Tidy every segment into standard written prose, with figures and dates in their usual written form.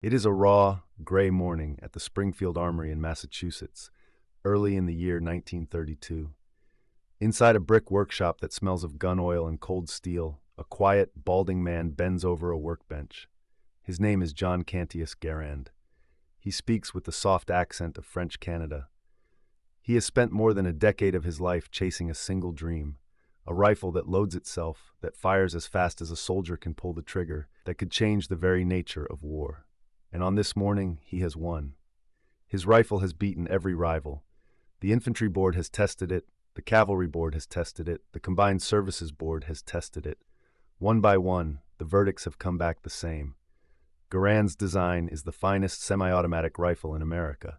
It is a raw, gray morning at the Springfield Armory in Massachusetts, early in the year 1932. Inside a brick workshop that smells of gun oil and cold steel, a quiet, balding man bends over a workbench. His name is John Cantius Garand. He speaks with the soft accent of French Canada. He has spent more than a decade of his life chasing a single dream, a rifle that loads itself, that fires as fast as a soldier can pull the trigger, that could change the very nature of war. And on this morning, he has won. His rifle has beaten every rival. The Infantry Board has tested it, the Cavalry Board has tested it, the Combined Services Board has tested it. One by one, the verdicts have come back the same. Garand's design is the finest semi-automatic rifle in America.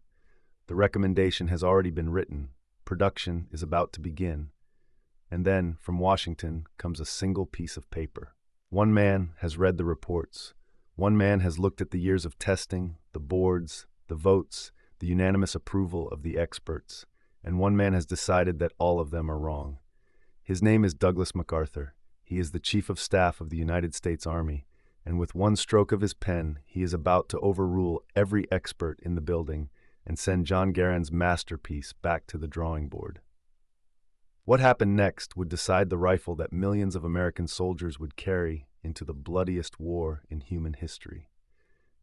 The recommendation has already been written. Production is about to begin. And then, from Washington, comes a single piece of paper. One man has read the reports. One man has looked at the years of testing, the boards, the votes, the unanimous approval of the experts, and one man has decided that all of them are wrong. His name is Douglas MacArthur. He is the Chief of Staff of the United States Army, and with one stroke of his pen, he is about to overrule every expert in the building and send John Garand's masterpiece back to the drawing board. What happened next would decide the rifle that millions of American soldiers would carry into the bloodiest war in human history.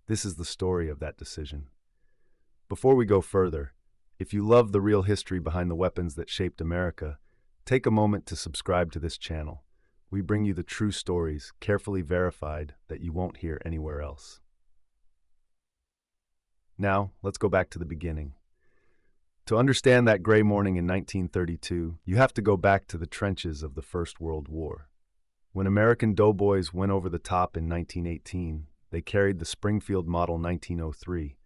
This is the story of that decision. Before we go further, if you love the real history behind the weapons that shaped America, take a moment to subscribe to this channel. We bring you the true stories, carefully verified, that you won't hear anywhere else. Now, let's go back to the beginning. To understand that gray morning in 1932, you have to go back to the trenches of the First World War. When American doughboys went over the top in 1918, they carried the Springfield Model 1903,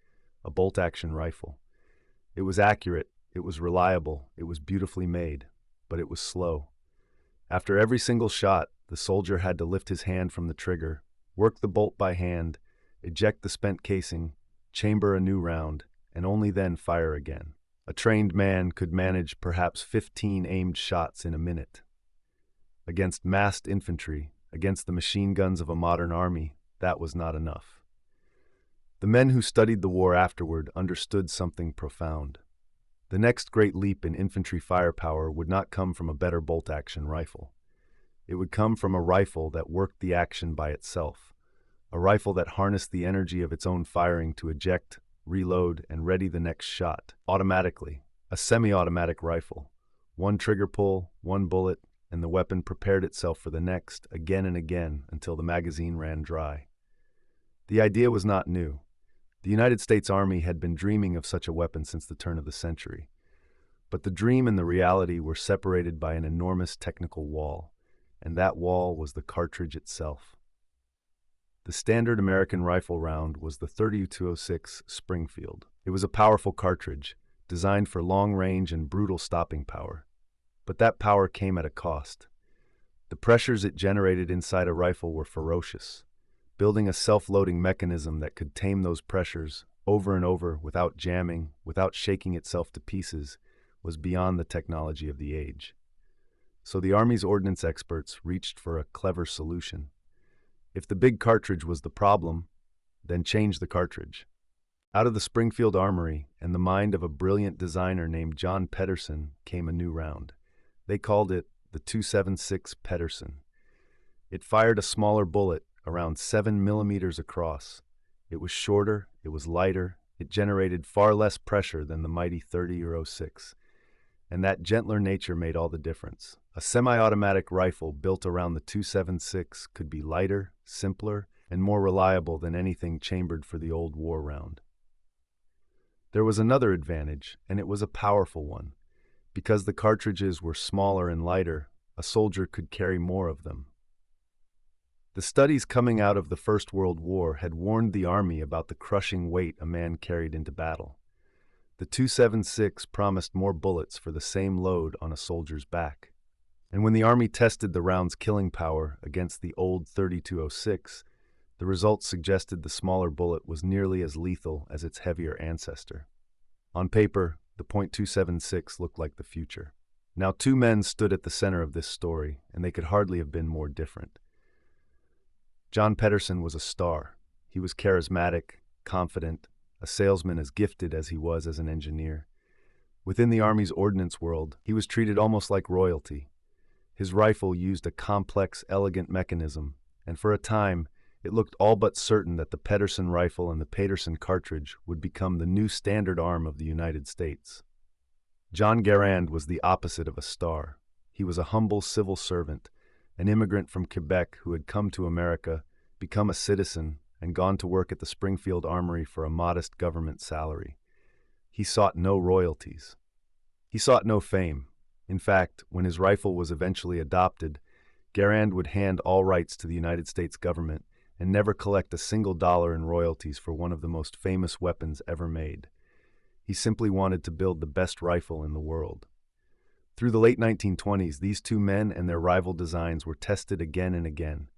a bolt-action rifle. It was accurate, it was reliable, it was beautifully made, but it was slow. After every single shot, the soldier had to lift his hand from the trigger, work the bolt by hand, eject the spent casing, chamber a new round, and only then fire again. A trained man could manage perhaps 15 aimed shots in a minute. Against massed infantry, against the machine guns of a modern army, that was not enough. The men who studied the war afterward understood something profound. The next great leap in infantry firepower would not come from a better bolt-action rifle. It would come from a rifle that worked the action by itself, a rifle that harnessed the energy of its own firing to eject, reload, and ready the next shot, automatically, a semi-automatic rifle. One trigger pull, one bullet, and the weapon prepared itself for the next, again and again, until the magazine ran dry. The idea was not new. The United States Army had been dreaming of such a weapon since the turn of the century. But the dream and the reality were separated by an enormous technical wall, and that wall was the cartridge itself. The standard American rifle round was the .32-06 Springfield. It was a powerful cartridge, designed for long range and brutal stopping power. But that power came at a cost. The pressures it generated inside a rifle were ferocious. Building a self-loading mechanism that could tame those pressures over and over without jamming, without shaking itself to pieces, was beyond the technology of the age. So the Army's ordnance experts reached for a clever solution. If the big cartridge was the problem, then change the cartridge. Out of the Springfield Armory and the mind of a brilliant designer named John Pedersen came a new round. They called it the .276 Pedersen. It fired a smaller bullet, around 7 millimeters across. It was shorter, it was lighter, it generated far less pressure than the mighty .30-06. And that gentler nature made all the difference. A semi-automatic rifle built around the .276 could be lighter, simpler, and more reliable than anything chambered for the old war round. There was another advantage, and it was a powerful one. Because the cartridges were smaller and lighter, a soldier could carry more of them. The studies coming out of the First World War had warned the Army about the crushing weight a man carried into battle. The .276 promised more bullets for the same load on a soldier's back. And when the Army tested the round's killing power against the old .32-06, the results suggested the smaller bullet was nearly as lethal as its heavier ancestor. On paper, the .276 looked like the future. Now, two men stood at the center of this story, and they could hardly have been more different. John Pedersen was a star. He was charismatic, confident, a salesman as gifted as he was as an engineer. Within the Army's ordnance world, he was treated almost like royalty. His rifle used a complex, elegant mechanism, and for a time, it looked all but certain that the Pedersen rifle and the Paterson cartridge would become the new standard arm of the United States. John Garand was the opposite of a star. He was a humble civil servant, an immigrant from Quebec who had come to America, become a citizen, and gone to work at the Springfield Armory for a modest government salary. He sought no royalties. He sought no fame. In fact, when his rifle was eventually adopted, Garand would hand all rights to the United States government and never collect a single dollar in royalties for one of the most famous weapons ever made. He simply wanted to build the best rifle in the world. Through the late 1920s, these two men and their rival designs were tested again and again,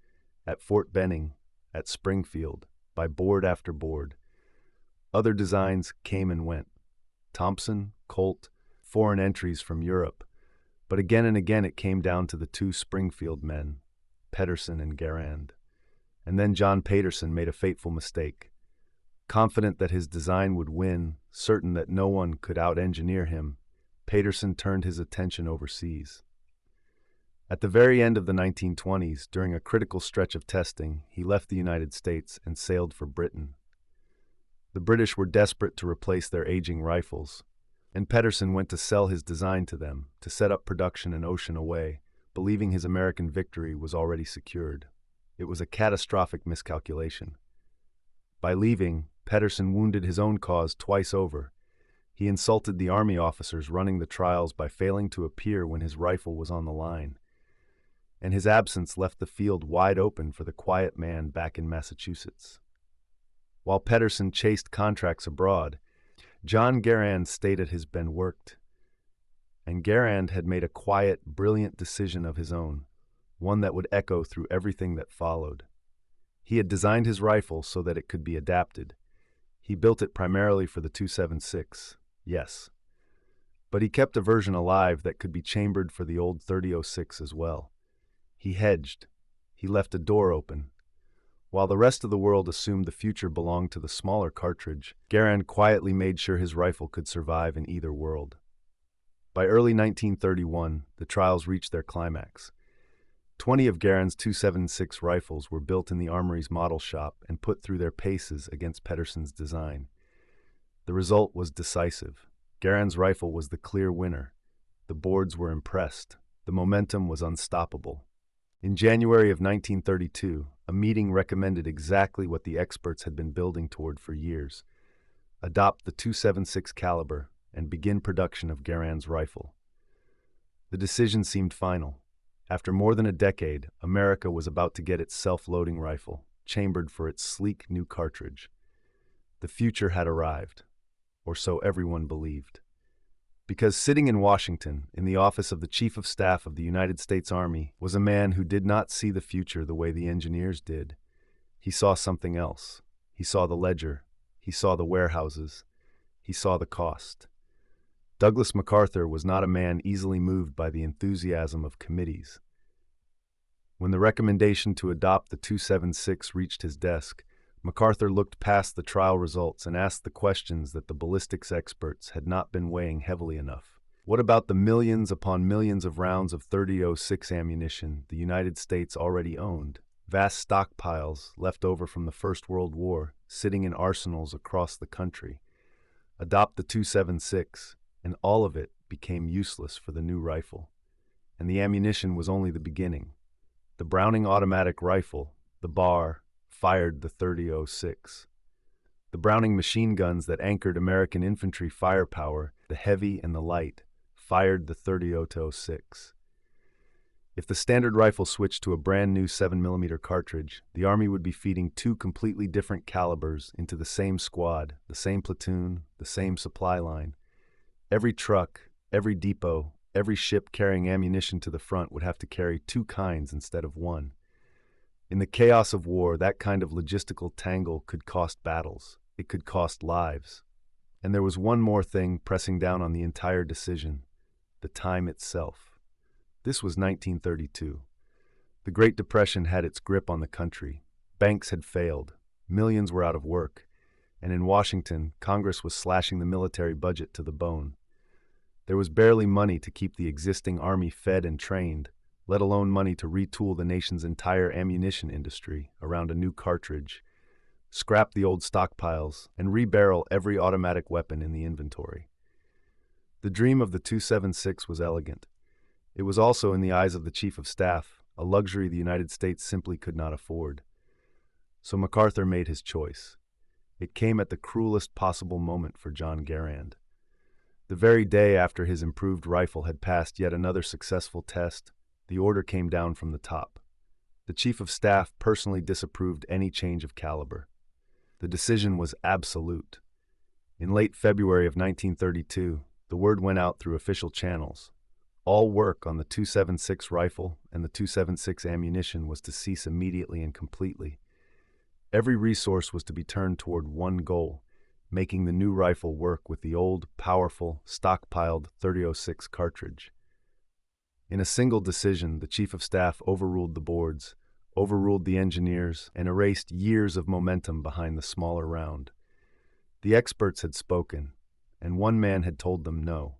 at Fort Benning, at Springfield, by board after board. Other designs came and went. Thompson, Colt, foreign entries from Europe. But again and again it came down to the two Springfield men, Pedersen and Garand. And then John Paterson made a fateful mistake. Confident that his design would win, certain that no one could out-engineer him, Paterson turned his attention overseas. At the very end of the 1920s, during a critical stretch of testing, he left the United States and sailed for Britain. The British were desperate to replace their aging rifles, and Pedersen went to sell his design to them, to set up production an ocean away, believing his American victory was already secured. It was a catastrophic miscalculation. By leaving, Pedersen wounded his own cause twice over. He insulted the Army officers running the trials by failing to appear when his rifle was on the line. And his absence left the field wide open for the quiet man back in Massachusetts. While Pedersen chased contracts abroad, John Garand stayed at his Ben worked. And Garand had made a quiet, brilliant decision of his own, one that would echo through everything that followed. He had designed his rifle so that it could be adapted. He built it primarily for the .276, yes. But he kept a version alive that could be chambered for the old .30-06 as well. He hedged. He left a door open. While the rest of the world assumed the future belonged to the smaller cartridge, Garand quietly made sure his rifle could survive in either world. By early 1931, the trials reached their climax. 20 of Garand's .276 rifles were built in the Armory's model shop and put through their paces against Pedersen's design. The result was decisive. Garand's rifle was the clear winner. The boards were impressed. The momentum was unstoppable. In January of 1932, a meeting recommended exactly what the experts had been building toward for years: adopt the .276 caliber and begin production of Garand's rifle. The decision seemed final. After more than a decade, America was about to get its self-loading rifle, chambered for its sleek new cartridge. The future had arrived, or so everyone believed. Because sitting in Washington, in the office of the Chief of Staff of the United States Army, was a man who did not see the future the way the engineers did. He saw something else. He saw the ledger. He saw the warehouses. He saw the cost. Douglas MacArthur was not a man easily moved by the enthusiasm of committees. When the recommendation to adopt the .276 reached his desk, MacArthur looked past the trial results and asked the questions that the ballistics experts had not been weighing heavily enough. What about the millions upon millions of rounds of .30-06 ammunition the United States already owned? Vast stockpiles left over from the First World War, sitting in arsenals across the country. Adopt the .276, and all of it became useless for the new rifle. And the ammunition was only the beginning. The Browning automatic rifle, the bar, fired the .30-06. The Browning machine guns that anchored American infantry firepower, the heavy and the light, fired the .30-06. If the standard rifle switched to a brand new 7mm cartridge, the Army would be feeding two completely different calibers into the same squad, the same platoon, the same supply line. Every truck, every depot, every ship carrying ammunition to the front would have to carry two kinds instead of one. In the chaos of war, that kind of logistical tangle could cost battles. It could cost lives. And there was one more thing pressing down on the entire decision: the time itself. This was 1932. The Great Depression had its grip on the country. Banks had failed. Millions were out of work. and in Washington, Congress was slashing the military budget to the bone. There was barely money to keep the existing army fed and trained, let alone money to retool the nation's entire ammunition industry around a new cartridge, scrap the old stockpiles, and rebarrel every automatic weapon in the inventory. The dream of the 276 was elegant. It was also, in the eyes of the Chief of Staff, a luxury the United States simply could not afford. So MacArthur made his choice. It came at the cruelest possible moment for John Garand. The very day after his improved rifle had passed yet another successful test, the order came down from the top. The Chief of Staff personally disapproved any change of caliber. The decision was absolute. In late February of 1932, the word went out through official channels. All work on the 276 rifle and the 276 ammunition was to cease immediately and completely. Every resource was to be turned toward one goal, making the new rifle work with the old, powerful, stockpiled .30-06 cartridge. In a single decision, the Chief of Staff overruled the boards, overruled the engineers, and erased years of momentum behind the smaller round. The experts had spoken, and one man had told them no.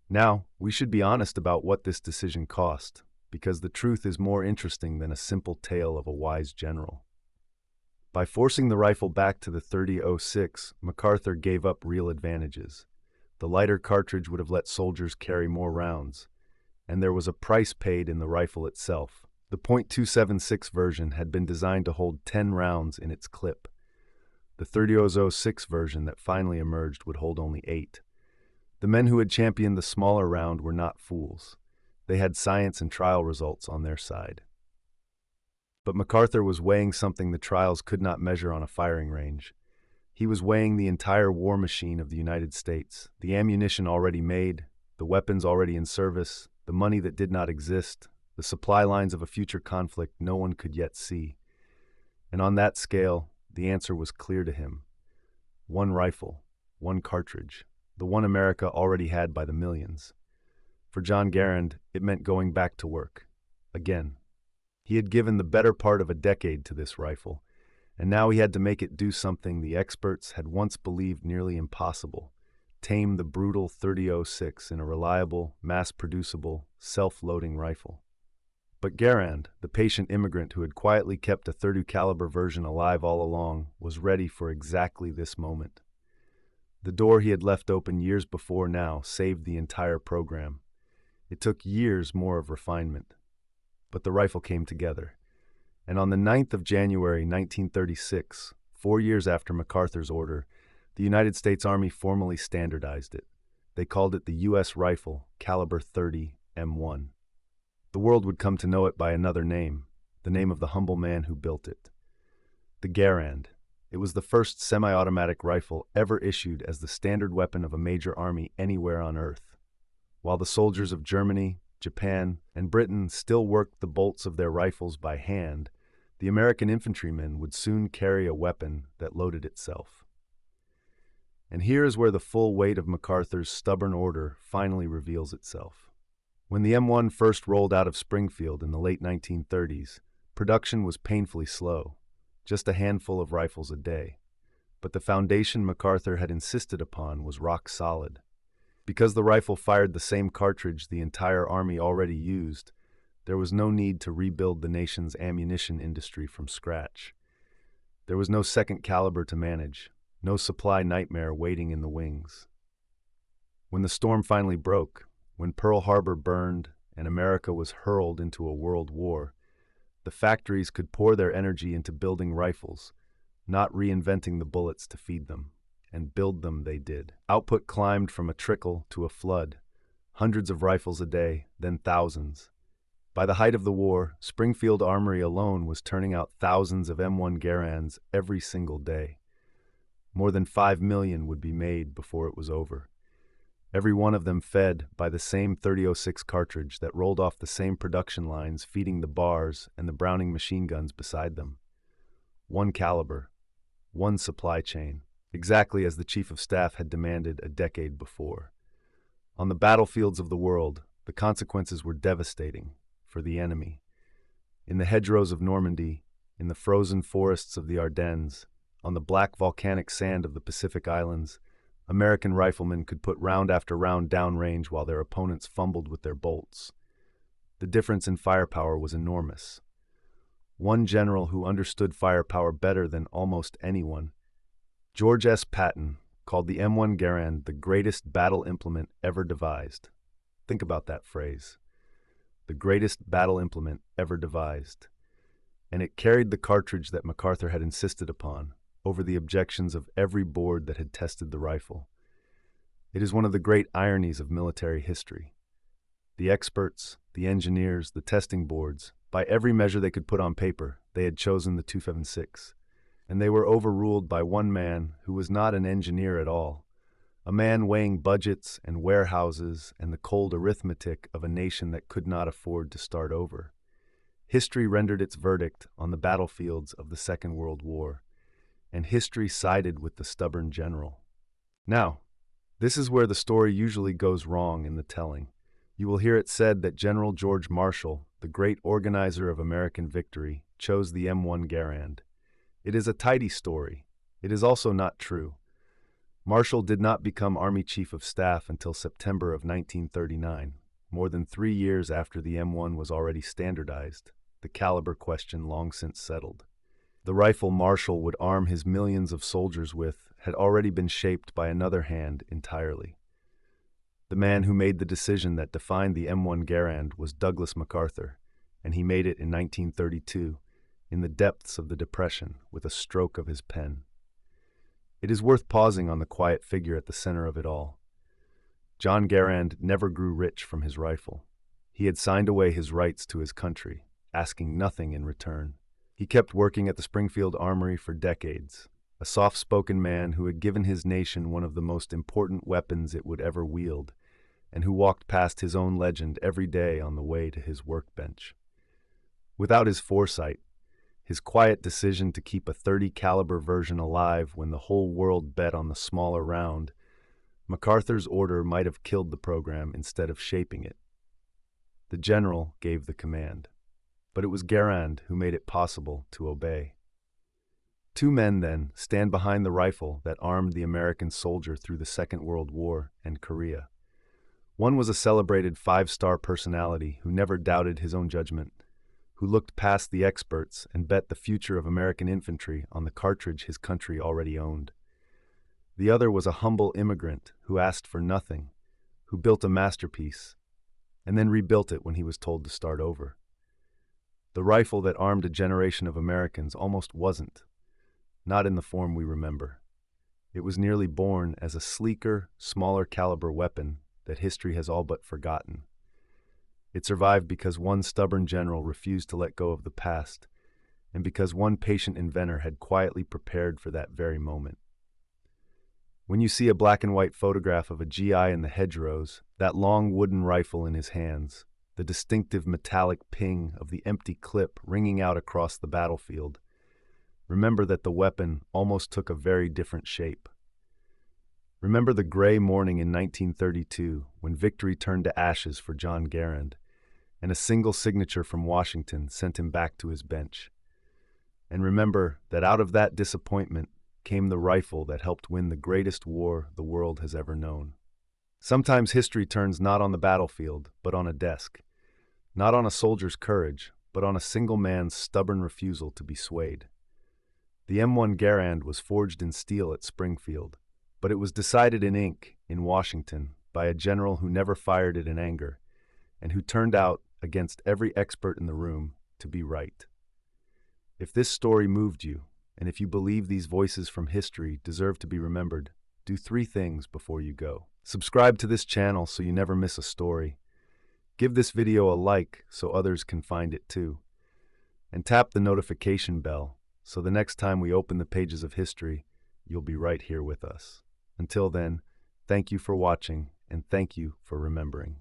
Now, we should be honest about what this decision cost, because the truth is more interesting than a simple tale of a wise general. By forcing the rifle back to the .30-06, MacArthur gave up real advantages. The lighter cartridge would have let soldiers carry more rounds, and there was a price paid in the rifle itself. The .276 version had been designed to hold 10 rounds in its clip. The .30-06 version that finally emerged would hold only 8. The men who had championed the smaller round were not fools. They had science and trial results on their side. But MacArthur was weighing something the trials could not measure on a firing range. He was weighing the entire war machine of the United States, the ammunition already made, the weapons already in service, the money that did not exist, the supply lines of a future conflict no one could yet see. And on that scale, the answer was clear to him. One rifle, one cartridge, the one America already had by the millions. For John Garand, it meant going back to work. Again. He had given the better part of a decade to this rifle, and now he had to make it do something the experts had once believed nearly impossible: tame the brutal .30-06 in a reliable, mass-producible, self-loading rifle. But Garand, the patient immigrant who had quietly kept a .30 caliber version alive all along, was ready for exactly this moment. The door he had left open years before now saved the entire program. It took years more of refinement. But the rifle came together. And on the 9th of January 1936, 4 years after MacArthur's order, the United States Army formally standardized it. They called it the U.S. Rifle, caliber .30 M1. The world would come to know it by another name, the name of the humble man who built it. The Garand. It was the first semi-automatic rifle ever issued as the standard weapon of a major army anywhere on Earth. While the soldiers of Germany, Japan, and Britain still worked the bolts of their rifles by hand, the American infantrymen would soon carry a weapon that loaded itself. And here is where the full weight of MacArthur's stubborn order finally reveals itself. When the M1 first rolled out of Springfield in the late 1930s, production was painfully slow, just a handful of rifles a day. But the foundation MacArthur had insisted upon was rock solid. Because the rifle fired the same cartridge the entire army already used, there was no need to rebuild the nation's ammunition industry from scratch. There was no second caliber to manage, no supply nightmare waiting in the wings. When the storm finally broke, when Pearl Harbor burned and America was hurled into a world war, the factories could pour their energy into building rifles, not reinventing the bullets to feed them. And build them they did. Output climbed from a trickle to a flood. Hundreds of rifles a day, then thousands. By the height of the war, Springfield Armory alone was turning out thousands of M1 Garands every single day. More than 5 million would be made before it was over. Every one of them fed by the same .30-06 cartridge that rolled off the same production lines feeding the bars and the Browning machine guns beside them. One caliber, one supply chain. Exactly as the Chief of Staff had demanded a decade before. On the battlefields of the world, the consequences were devastating for the enemy. In the hedgerows of Normandy, in the frozen forests of the Ardennes, on the black volcanic sand of the Pacific Islands, American riflemen could put round after round downrange while their opponents fumbled with their bolts. The difference in firepower was enormous. One general who understood firepower better than almost anyone, George S. Patton, called the M1 Garand the greatest battle implement ever devised. Think about that phrase. The greatest battle implement ever devised. And it carried the cartridge that MacArthur had insisted upon, over the objections of every board that had tested the rifle. It is one of the great ironies of military history. The experts, the engineers, the testing boards, by every measure they could put on paper, they had chosen the 256. And they were overruled by one man who was not an engineer at all, a man weighing budgets and warehouses and the cold arithmetic of a nation that could not afford to start over. History rendered its verdict on the battlefields of the Second World War, and history sided with the stubborn general. Now, this is where the story usually goes wrong in the telling. You will hear it said that General George Marshall, the great organizer of American victory, chose the M1 Garand. It is a tidy story. It is also not true. Marshall did not become Army Chief of Staff until September of 1939, more than 3 years after the M1 was already standardized, the caliber question long since settled. The rifle Marshall would arm his millions of soldiers with had already been shaped by another hand entirely. The man who made the decision that defined the M1 Garand was Douglas MacArthur, and he made it in 1932, in the depths of the Depression, with a stroke of his pen. It is worth pausing on the quiet figure at the center of it all. John Garand never grew rich from his rifle. He had signed away his rights to his country, asking nothing in return. He kept working at the Springfield Armory for decades, a soft-spoken man who had given his nation one of the most important weapons it would ever wield, and who walked past his own legend every day on the way to his workbench. Without his foresight, his quiet decision to keep a .30 caliber version alive when the whole world bet on the smaller round, MacArthur's order might have killed the program instead of shaping it. The general gave the command, but it was Garand who made it possible to obey. Two men, then, stand behind the rifle that armed the American soldier through the Second World War and Korea. One was a celebrated 5-star personality who never doubted his own judgment, who looked past the experts and bet the future of American infantry on the cartridge his country already owned. The other was a humble immigrant who asked for nothing, who built a masterpiece, and then rebuilt it when he was told to start over. The rifle that armed a generation of Americans almost wasn't, not in the form we remember. It was nearly born as a sleeker, smaller caliber weapon that history has all but forgotten. It survived because one stubborn general refused to let go of the past, and because one patient inventor had quietly prepared for that very moment. When you see a black and white photograph of a GI in the hedgerows, that long wooden rifle in his hands, the distinctive metallic ping of the empty clip ringing out across the battlefield, remember that the weapon almost took a very different shape. Remember the gray morning in 1932 when victory turned to ashes for John Garand, and a single signature from Washington sent him back to his bench. And remember that out of that disappointment came the rifle that helped win the greatest war the world has ever known. Sometimes history turns not on the battlefield, but on a desk. Not on a soldier's courage, but on a single man's stubborn refusal to be swayed. The M1 Garand was forged in steel at Springfield, but it was decided in ink in Washington by a general who never fired it in anger, and who turned out, against every expert in the room, to be right. If this story moved you, and if you believe these voices from history deserve to be remembered, do 3 things before you go. Subscribe to this channel so you never miss a story. Give this video a like so others can find it too. And tap the notification bell so the next time we open the pages of history, you'll be right here with us. Until then, thank you for watching and thank you for remembering.